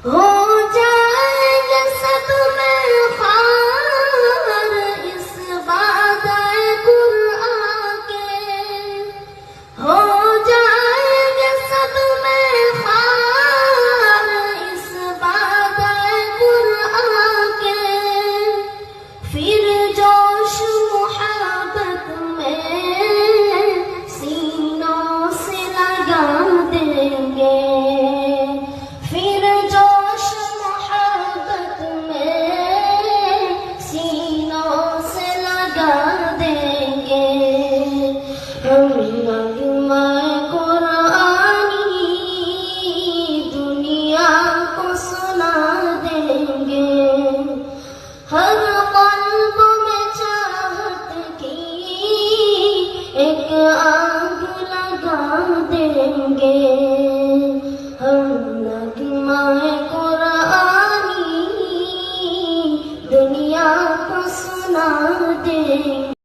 हो जाएंगे सब में ख्वार इस वादे कुरआन के, हो जाएंगे सब में ख्वार इस वादे कुरआन के, फिर जोश मोहब्बत में सीनों से लगा देंगे, फिर जोश मोहब्बत में सीनों से लगा देंगे। हम नगमाए कुरआनी दुनिया को सुना देंगे, हर क़ल्ब में चाहत की एक आग लगा देंगे। हम नगमाए कुरआनी दुनिया को सुना देंगे।